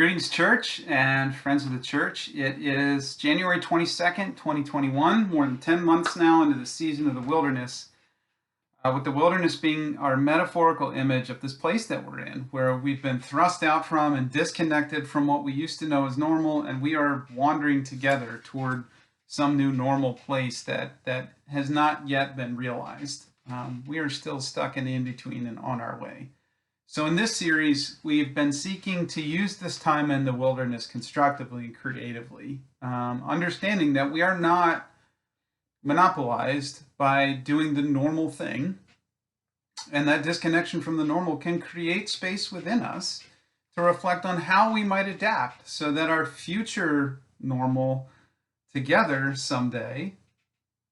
Greetings, church and friends of the church. It is January 22nd, 2021, more than 10 months now into the season of the wilderness, with the wilderness being our metaphorical image of this place that we're in, where we've been thrust out from and disconnected from what we used to know as normal, and we are wandering together toward some new normal place that has not yet been realized. We are still stuck in the in-between and on our way. So in this series, we've been seeking to use this time in the wilderness constructively and creatively, understanding that we are not monopolized by doing the normal thing, and that disconnection from the normal can create space within us to reflect on how we might adapt so that our future normal together someday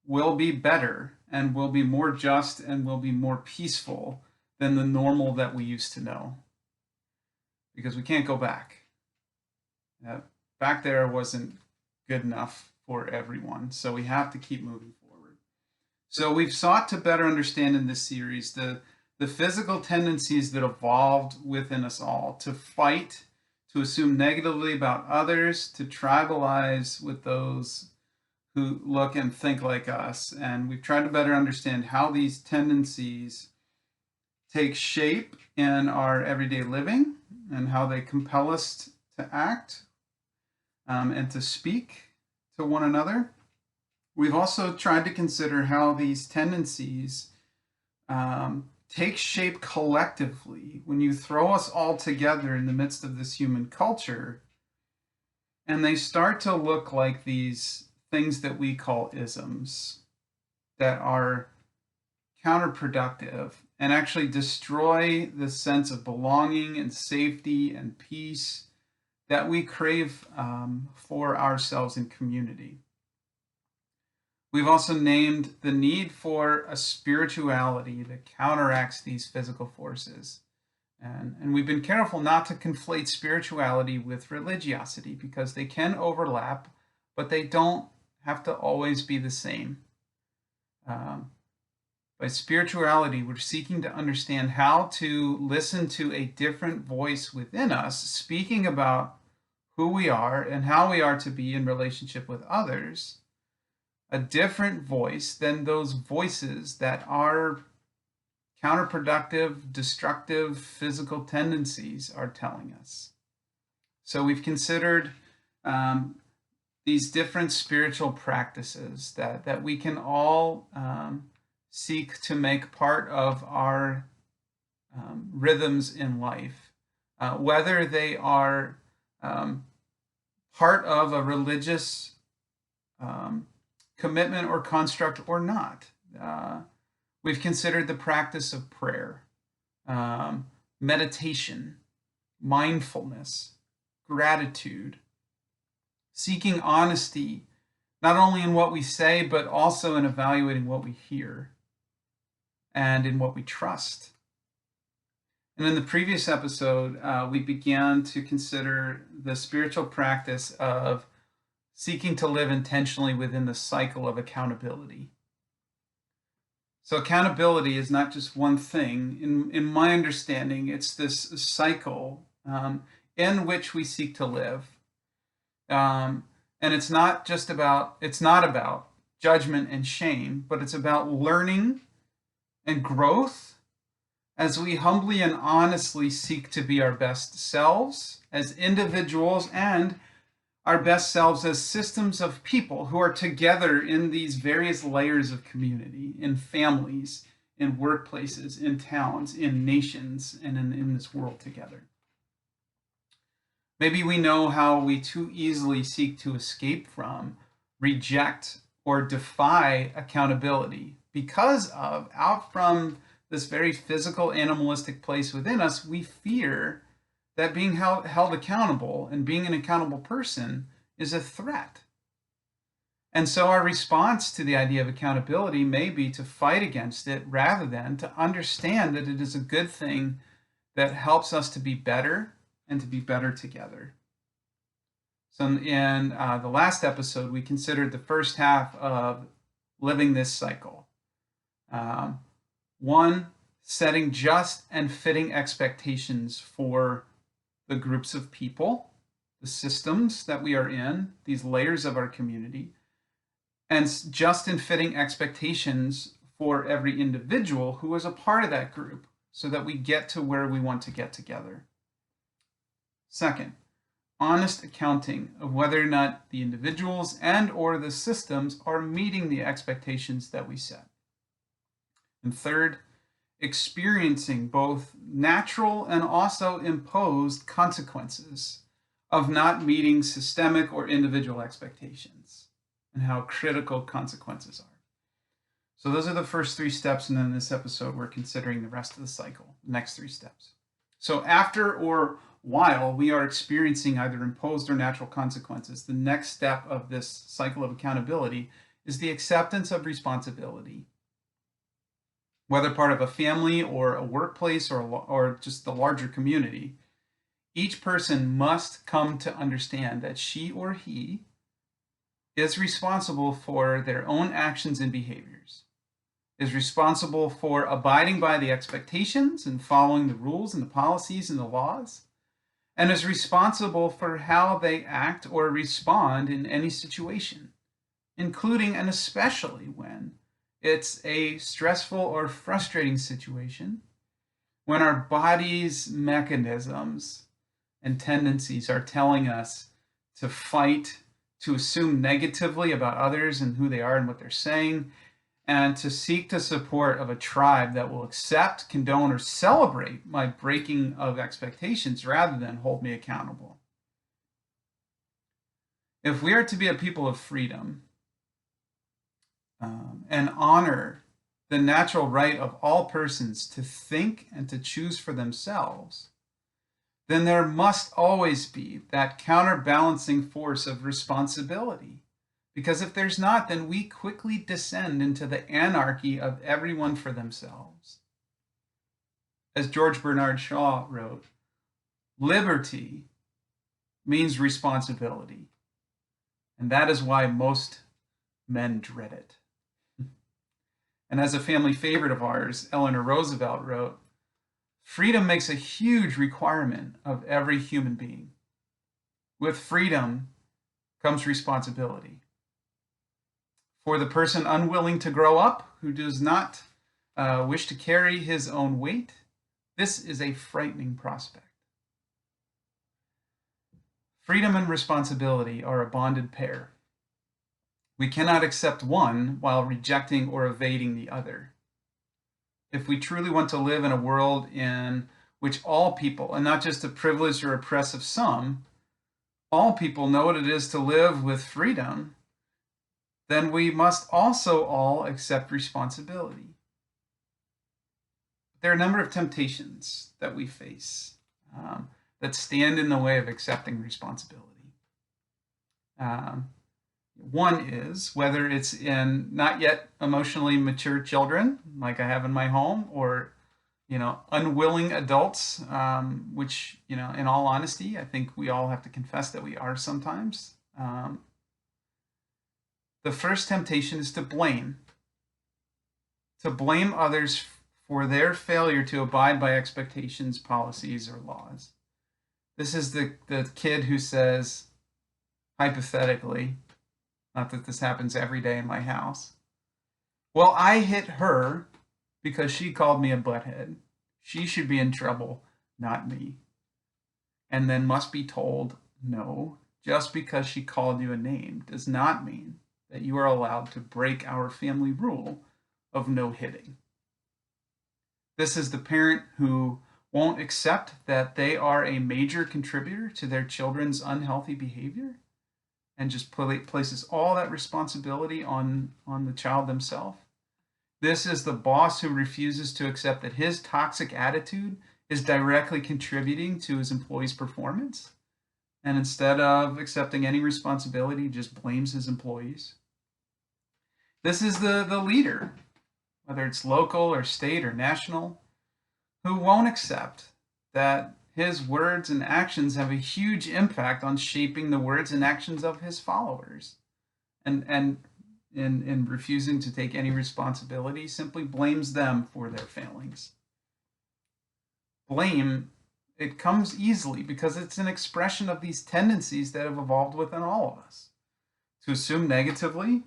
will be better and will be more just and will be more peaceful than the normal that we used to know. Because we can't go back. Back there wasn't good enough for everyone, so we have to keep moving forward. So we've sought to better understand in this series the physical tendencies that evolved within us all to fight, to assume negatively about others, to tribalize with those who look and think like us. And we've tried to better understand how these tendencies take shape in our everyday living and how they compel us to act and to speak to one another. We've also tried to consider how these tendencies take shape collectively when you throw us all together in the midst of this human culture, and they start to look like these things that we call isms that are counterproductive and actually destroy the sense of belonging and safety and peace that we crave for ourselves in community. We've also named the need for a spirituality that counteracts these physical forces. And we've been careful not to conflate spirituality with religiosity because they can overlap, but they don't have to always be the same. By spirituality, we're seeking to understand how to listen to a different voice within us, speaking about who we are and how we are to be in relationship with others, a different voice than those voices that are counterproductive, destructive, physical tendencies are telling us. So we've considered these different spiritual practices that we can all seek to make part of our rhythms in life, whether they are part of a religious commitment or construct or not. We've considered the practice of prayer, meditation, mindfulness, gratitude, seeking honesty, not only in what we say, but also in evaluating what we hear and in what we trust. And in the previous episode, we began to consider the spiritual practice of seeking to live intentionally within the cycle of accountability. So accountability is not just one thing. In my understanding, it's this cycle in which we seek to live. And it's not about judgment and shame, but it's about learning and growth as we humbly and honestly seek to be our best selves as individuals and our best selves as systems of people who are together in these various layers of community, in families, in workplaces, in towns, in nations, and in this world together. Maybe we know how we too easily seek to escape from, reject, or defy accountability because out from this very physical, animalistic place within us, we fear that being held accountable and being an accountable person is a threat. And so our response to the idea of accountability may be to fight against it rather than to understand that it is a good thing that helps us to be better and to be better together. So in the last episode, we considered the first half of living this cycle. One, setting just and fitting expectations for the groups of people the systems that we are in, these layers of our community, and just in fitting expectations for every individual who is a part of that group so that we get to where we want to get together. Second, honest accounting of whether or not the individuals and or the systems are meeting the expectations that we set. And third, experiencing both natural and also imposed consequences of not meeting systemic or individual expectations and how critical consequences are. So those are the first 3 steps, and then in this episode we're considering the rest of the cycle, the next 3 steps. So after or while we are experiencing either imposed or natural consequences, the next step of this cycle of accountability is the acceptance of responsibility. Whether part of a family or a workplace or just the larger community, each person must come to understand that she or he is responsible for their own actions and behaviors, is responsible for abiding by the expectations and following the rules and the policies and the laws, and is responsible for how they act or respond in any situation, including and especially when it's a stressful or frustrating situation, when our body's mechanisms and tendencies are telling us to fight, to assume negatively about others and who they are and what they're saying, and to seek the support of a tribe that will accept, condone, or celebrate my breaking of expectations rather than hold me accountable. If we are to be a people of freedom and honor the natural right of all persons to think and to choose for themselves, then there must always be that counterbalancing force of responsibility. Because if there's not, then we quickly descend into the anarchy of everyone for themselves. As George Bernard Shaw wrote, liberty means responsibility. And that is why most men dread it. And as a family favorite of ours, Eleanor Roosevelt wrote, freedom makes a huge requirement of every human being. With freedom comes responsibility. For the person unwilling to grow up, who does not wish to carry his own weight, this is a frightening prospect. Freedom and responsibility are a bonded pair. We cannot accept one while rejecting or evading the other. If we truly want to live in a world in which all people, and not just the privileged or oppressed of some, all people know what it is to live with freedom, then we must also all accept responsibility. There are a number of temptations that we face that stand in the way of accepting responsibility. One is whether it's in not yet emotionally mature children, like I have in my home, or unwilling adults, which in all honesty, I think we all have to confess that we are sometimes. The first temptation is to blame others for their failure to abide by expectations, policies, or laws. This is the kid who says, hypothetically, not that this happens every day in my house, well, I hit her because she called me a butthead. She should be in trouble, not me. And then must be told, no, just because she called you a name does not mean that you are allowed to break our family rule of no hitting. This is the parent who won't accept that they are a major contributor to their children's unhealthy behavior and just places all that responsibility on the child themselves. This is the boss who refuses to accept that his toxic attitude is directly contributing to his employees' performance, and instead of accepting any responsibility, just blames his employees. This is the leader, whether it's local or state or national, who won't accept that his words and actions have a huge impact on shaping the words and actions of his followers. And in refusing to take any responsibility, simply blames them for their failings. Blame it comes easily because it's an expression of these tendencies that have evolved within all of us. To assume negatively,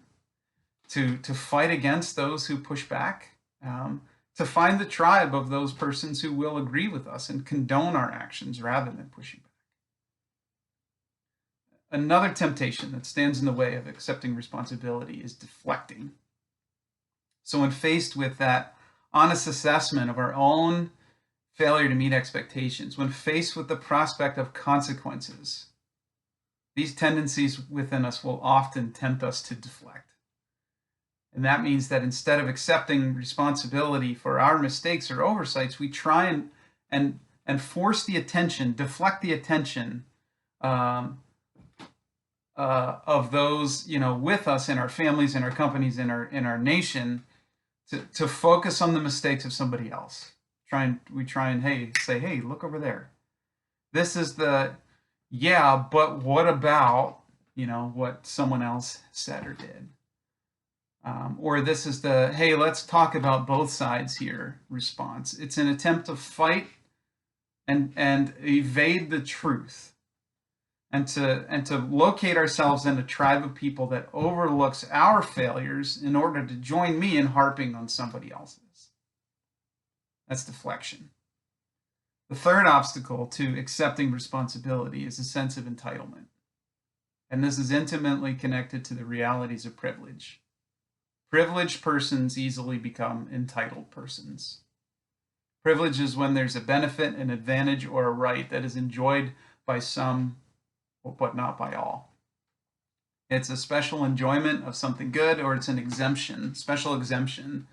to fight against those who push back, to find the tribe of those persons who will agree with us and condone our actions rather than pushing back. Another temptation that stands in the way of accepting responsibility is deflecting. So when faced with that honest assessment of our own failure to meet expectations, when faced with the prospect of consequences, these tendencies within us will often tempt us to deflect. And that means that instead of accepting responsibility for our mistakes or oversights, we try and force the attention, deflect the attention of those, with us in our families, in our companies, in our nation, to focus on the mistakes of somebody else. We try and say, hey, look over there. This is but what about, what someone else said or did? Or this is hey, let's talk about both sides here response. It's an attempt to fight and evade the truth. And to locate ourselves in a tribe of people that overlooks our failures in order to join me in harping on somebody else's. That's deflection. The third obstacle to accepting responsibility is a sense of entitlement. And this is intimately connected to the realities of privilege. Privileged persons easily become entitled persons. Privilege is when there's a benefit, an advantage, or a right that is enjoyed by some, but not by all. It's a special enjoyment of something good, or it's an exemption, special exemption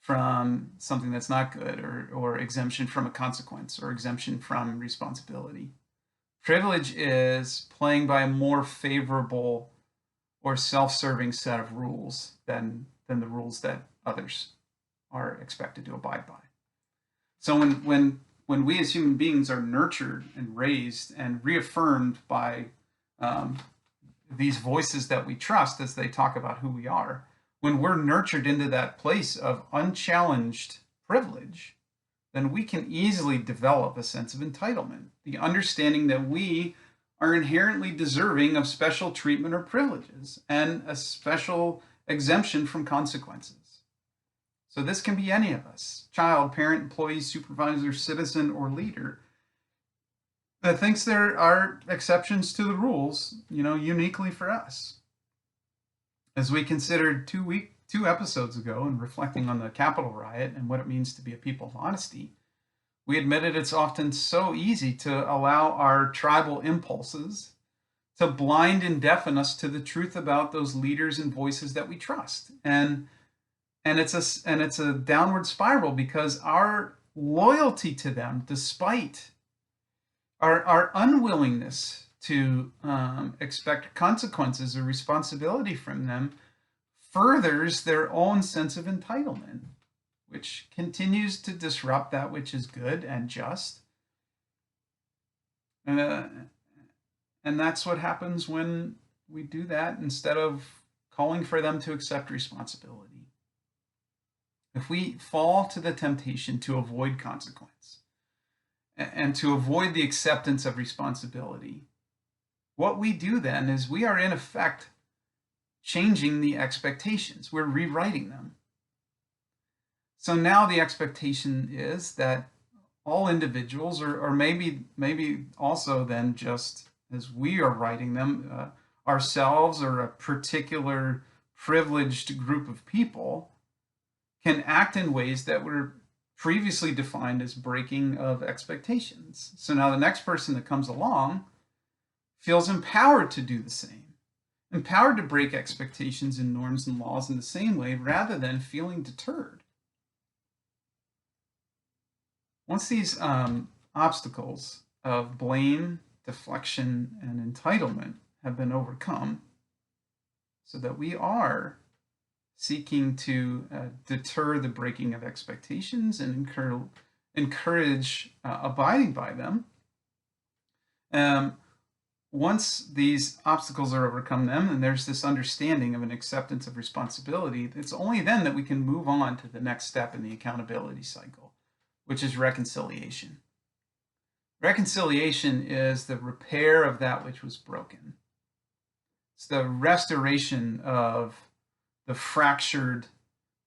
from something that's not good, or exemption from a consequence, or exemption from responsibility. Privilege is playing by a more favorable or self-serving set of rules than the rules that others are expected to abide by. So when we as human beings are nurtured and raised and reaffirmed by these voices that we trust as they talk about who we are, when we're nurtured into that place of unchallenged privilege, then we can easily develop a sense of entitlement, the understanding that we are inherently deserving of special treatment or privileges and a special exemption from consequences. So this can be any of us, child, parent, employee, supervisor, citizen, or leader, that thinks there are exceptions to the rules, uniquely for us. As we considered two episodes ago in reflecting on the Capitol riot and what it means to be a people of honesty, we admitted it's often so easy to allow our tribal impulses to blind and deafen us to the truth about those leaders and voices that we trust. And it's a downward spiral because our loyalty to them, despite our unwillingness to expect consequences or responsibility from them, furthers their own sense of entitlement, which continues to disrupt that which is good and just. And that's what happens when we do that instead of calling for them to accept responsibility. If we fall to the temptation to avoid consequence and to avoid the acceptance of responsibility, what we do then is we are in effect changing the expectations. We're rewriting them. So now the expectation is that all individuals, or maybe also then just as we are writing them, ourselves or a particular privileged group of people, can act in ways that were previously defined as breaking of expectations. So now the next person that comes along feels empowered to do the same, empowered to break expectations and norms and laws in the same way rather than feeling deterred. Once these obstacles of blame, deflection, and entitlement have been overcome, so that we are seeking to deter the breaking of expectations and encourage abiding by them. Once these obstacles are overcome them, and there's this understanding of an acceptance of responsibility, it's only then that we can move on to the next step in the accountability cycle, which is reconciliation. Reconciliation is the repair of that which was broken. It's the restoration of the fractured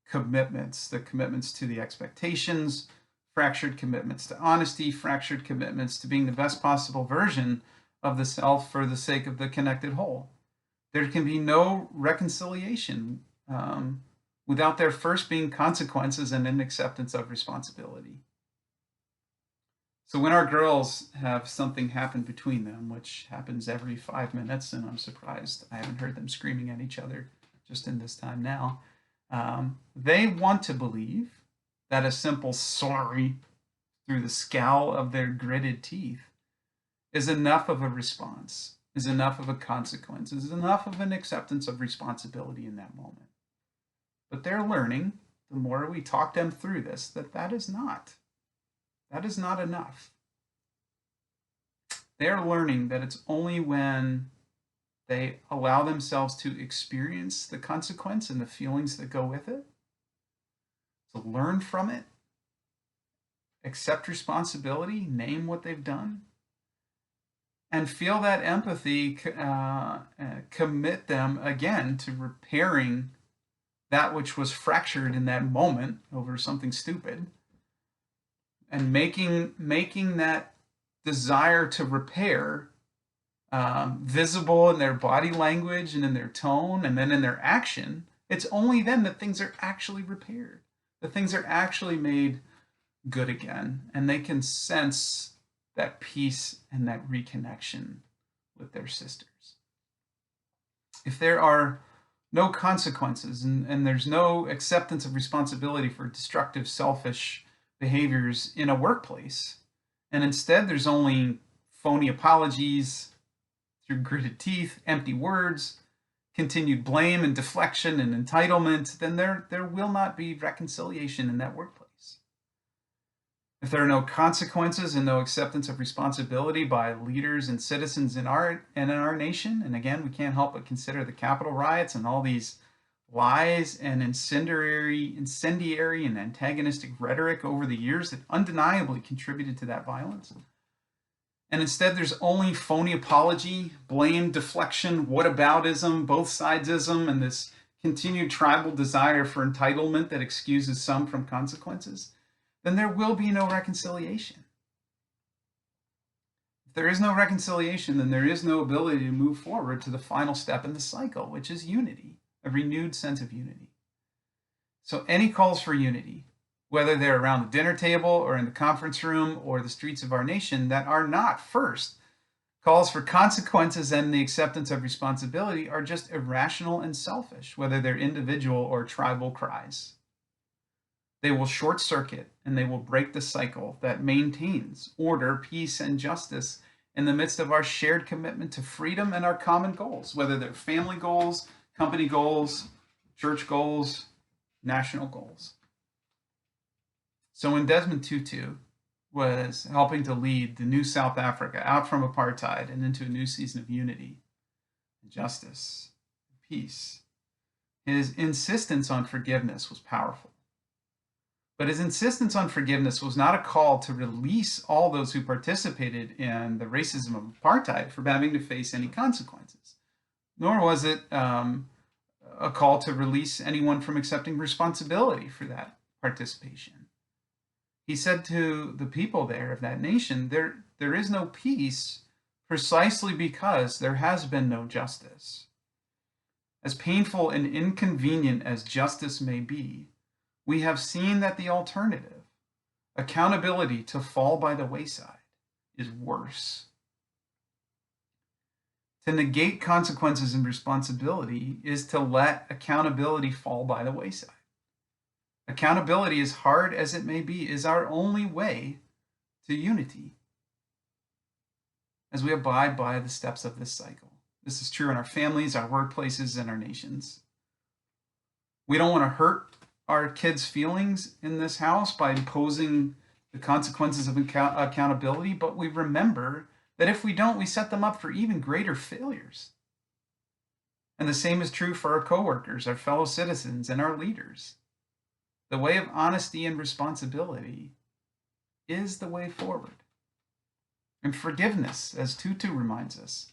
commitments, the commitments to the expectations, fractured commitments to honesty, fractured commitments to being the best possible version of the self for the sake of the connected whole. There can be no reconciliation without there first being consequences and an acceptance of responsibility. So when our girls have something happen between them, which happens every 5 minutes, and I'm surprised I haven't heard them screaming at each other just in this time now, they want to believe that a simple sorry through the scowl of their gritted teeth is enough of a response, is enough of a consequence, is enough of an acceptance of responsibility in that moment. But they're learning, the more we talk them through this, that is not. That is not enough. They're learning that it's only when they allow themselves to experience the consequence and the feelings that go with it, to learn from it, accept responsibility, name what they've done, and feel that empathy, commit them again to repairing that which was fractured in that moment over something stupid, and making that desire to repair visible in their body language and in their tone and then in their action. It's only then that things are actually repaired, that things are actually made good again, and they can sense that peace and that reconnection with their sisters. If there are no consequences and there's no acceptance of responsibility for destructive, selfish behaviors in a workplace, and instead there's only phony apologies through gritted teeth, empty words, continued blame and deflection and entitlement, then there will not be reconciliation in that workplace. If there are no consequences and no acceptance of responsibility by leaders and citizens in our nation, and again, we can't help but consider the Capitol riots and all these lies and incendiary and antagonistic rhetoric over the years that undeniably contributed to that violence. And instead, there's only phony apology, blame, deflection, whataboutism, both sidesism, and this continued tribal desire for entitlement that excuses some from consequences, then there will be no reconciliation. If there is no reconciliation, then there is no ability to move forward to the final step in the cycle, which is unity, a renewed sense of unity. So any calls for unity, whether they're around the dinner table or in the conference room or the streets of our nation, that are not first calls for consequences and the acceptance of responsibility, are just irrational and selfish, whether they're individual or tribal cries. They will short circuit and they will break the cycle that maintains order, peace, and justice in the midst of our shared commitment to freedom and our common goals, whether they're family goals, company goals, church goals, national goals. So when Desmond Tutu was helping to lead the new South Africa out from apartheid and into a new season of unity, justice, peace, his insistence on forgiveness was powerful. But his insistence on forgiveness was not a call to release all those who participated in the racism of apartheid from having to face any consequences, nor was it a call to release anyone from accepting responsibility for that participation. He said to the people there of that nation, there is no peace precisely because there has been no justice. As painful and inconvenient as justice may be, we have seen that the alternative, accountability to fall by the wayside, is worse. To negate consequences and responsibility is to let accountability fall by the wayside. Accountability, as hard as it may be, is our only way to unity as we abide by the steps of this cycle. This is true in our families, our workplaces, and our nations. We don't want to hurt our kids' feelings in this house by imposing the consequences of accountability, but we remember that if we don't, we set them up for even greater failures. And the same is true for our coworkers, our fellow citizens, and our leaders. The way of honesty and responsibility is the way forward. And forgiveness, as Tutu reminds us,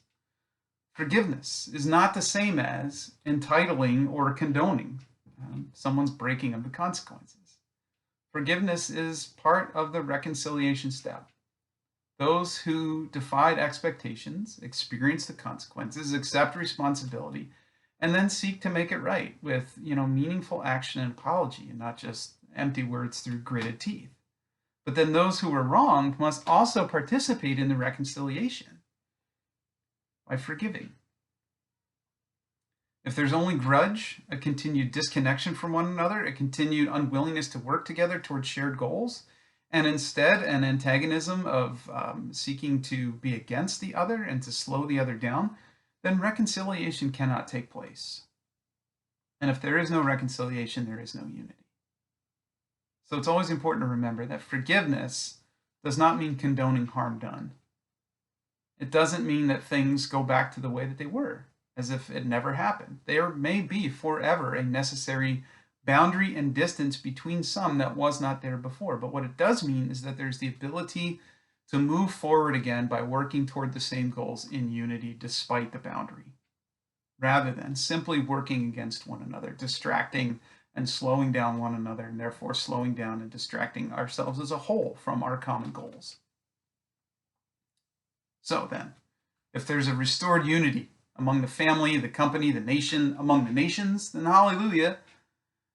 forgiveness is not the same as entitling or condoning someone's breaking of the consequences. Forgiveness is part of the reconciliation step. Those who defied expectations experience the consequences, accept responsibility, and then seek to make it right with, meaningful action and apology, and not just empty words through gritted teeth. But then those who were wronged must also participate in the reconciliation by forgiving. If there's only grudge, a continued disconnection from one another, a continued unwillingness to work together towards shared goals, and instead an antagonism of seeking to be against the other and to slow the other down, then reconciliation cannot take place. And if there is no reconciliation, there is no unity. So it's always important to remember that forgiveness does not mean condoning harm done. It doesn't mean that things go back to the way that they were, as if it never happened. There may be forever a necessary boundary and distance between some that was not there before. But what it does mean is that there's the ability to move forward again by working toward the same goals in unity despite the boundary, rather than simply working against one another, distracting and slowing down one another, and therefore slowing down and distracting ourselves as a whole from our common goals. So then, if there's a restored unity among the family, the company, the nation, among the nations, then hallelujah,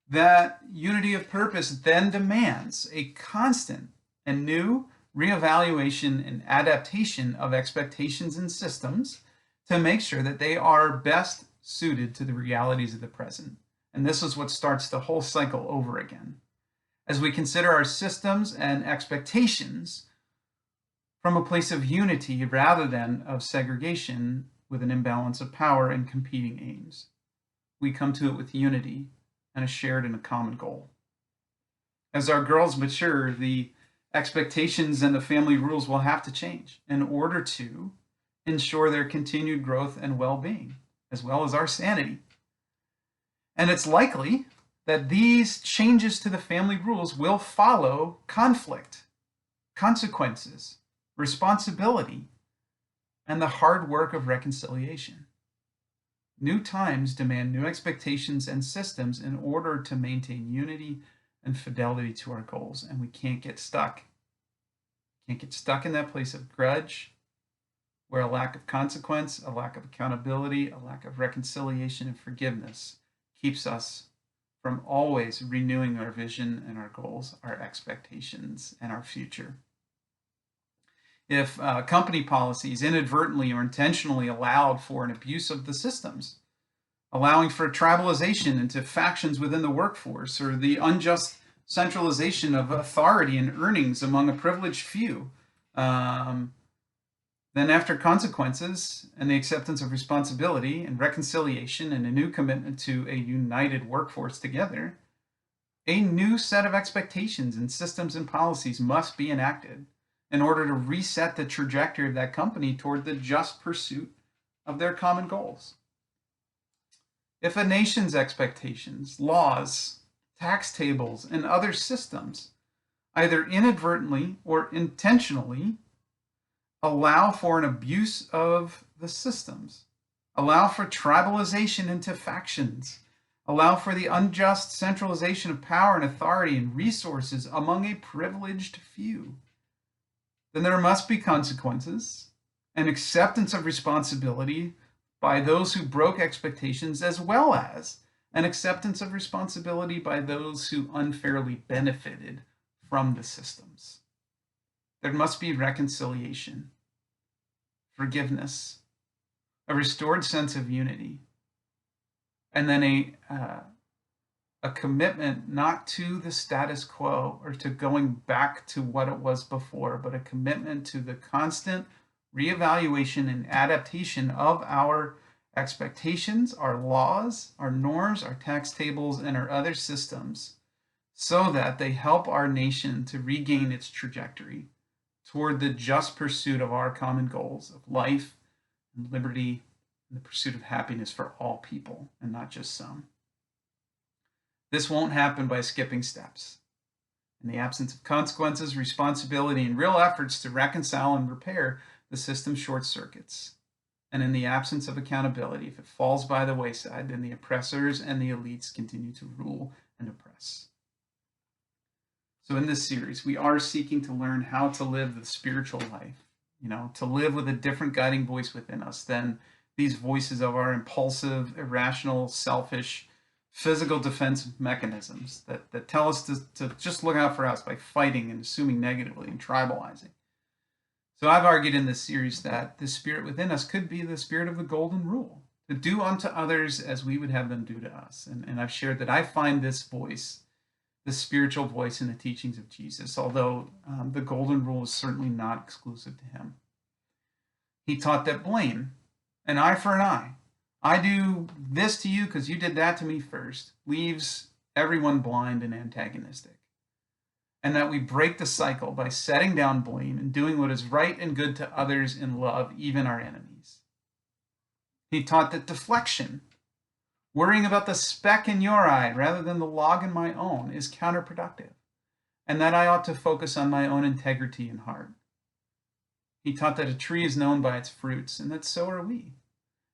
that unity of purpose then demands a constant and new reevaluation and adaptation of expectations and systems to make sure that they are best suited to the realities of the present. And this is what starts the whole cycle over again. As we consider our systems and expectations from a place of unity rather than of segregation with an imbalance of power and competing aims, we come to it with unity and a shared and a common goal. As our girls mature, the expectations and the family rules will have to change in order to ensure their continued growth and well-being, as well as our sanity. And it's likely that these changes to the family rules will follow conflict, consequences, responsibility, and the hard work of reconciliation. New times demand new expectations and systems in order to maintain unity and fidelity to our goals, and we can't get stuck. Can't get stuck in that place of grudge, where a lack of consequence, a lack of accountability, a lack of reconciliation and forgiveness keeps us from always renewing our vision and our goals, our expectations, and our future. If company policies inadvertently or intentionally allowed for an abuse of the systems, allowing for tribalization into factions within the workforce, or the unjust centralization of authority and earnings among a privileged few, then after consequences and the acceptance of responsibility and reconciliation and a new commitment to a united workforce together, a new set of expectations and systems and policies must be enacted in order to reset the trajectory of that company toward the just pursuit of their common goals. If a nation's expectations, laws, tax tables, and other systems, either inadvertently or intentionally, allow for an abuse of the systems, allow for tribalization into factions, allow for the unjust centralization of power and authority and resources among a privileged few, then there must be consequences and acceptance of responsibility by those who broke expectations, as well as an acceptance of responsibility by those who unfairly benefited from the systems. There must be reconciliation, forgiveness, a restored sense of unity, and then a commitment not to the status quo or to going back to what it was before, but a commitment to the constant reevaluation and adaptation of our expectations, our laws, our norms, our tax tables, and our other systems, so that they help our nation to regain its trajectory toward the just pursuit of our common goals of life and liberty and the pursuit of happiness for all people and not just some. This won't happen by skipping steps. In the absence of consequences, responsibility, and real efforts to reconcile and repair, the system short circuits. And in the absence of accountability, if it falls by the wayside, then the oppressors and the elites continue to rule and oppress. So in this series, we are seeking to learn how to live the spiritual life, to live with a different guiding voice within us than these voices of our impulsive, irrational, selfish, physical defense mechanisms that tell us to just look out for us by fighting and assuming negatively and tribalizing. So I've argued in this series that the spirit within us could be the spirit of the golden rule, to do unto others as we would have them do to us. And I've shared that I find this voice, the spiritual voice, in the teachings of Jesus, although the golden rule is certainly not exclusive to him. He taught that blame, an eye for an eye, I do this to you because you did that to me first, leaves everyone blind and antagonistic. And that we break the cycle by setting down blame and doing what is right and good to others in love, even our enemies. He taught that deflection, worrying about the speck in your eye rather than the log in my own, is counterproductive, and that I ought to focus on my own integrity and heart. He taught that a tree is known by its fruits, and that so are we,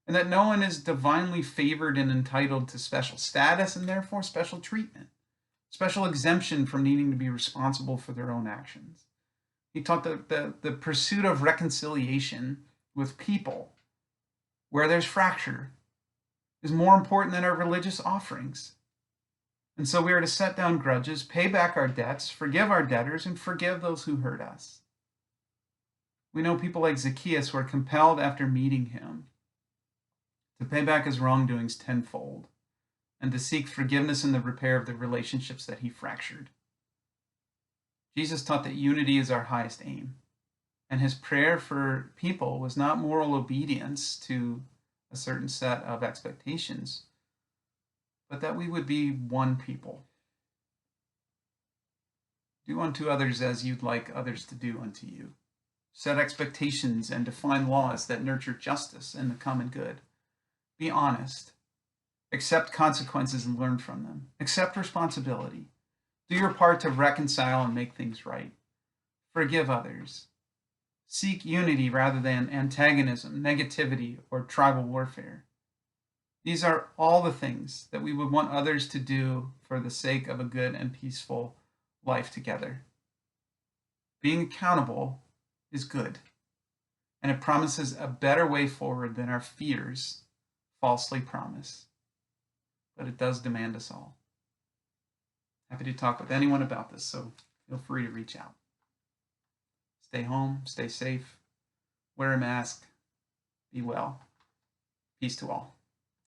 and that no one is divinely favored and entitled to special status and therefore special treatment, special exemption from needing to be responsible for their own actions. He taught the pursuit of reconciliation with people where there's fracture is more important than our religious offerings. And so we are to set down grudges, pay back our debts, forgive our debtors, and forgive those who hurt us. We know people like Zacchaeus were compelled after meeting him to pay back his wrongdoings tenfold and to seek forgiveness in the repair of the relationships that he fractured. Jesus taught that unity is our highest aim, and his prayer for people was not moral obedience to a certain set of expectations, but that we would be one people. Do unto others as you'd like others to do unto you. Set expectations and define laws that nurture justice and the common good. Be honest. Accept consequences and learn from them. Accept responsibility. Do your part to reconcile and make things right. Forgive others. Seek unity rather than antagonism, negativity, or tribal warfare. These are all the things that we would want others to do for the sake of a good and peaceful life together. Being accountable is good, and it promises a better way forward than our fears falsely promise. But it does demand us all. Happy to talk with anyone about this, so feel free to reach out. Stay home, stay safe, wear a mask, be well. Peace to all.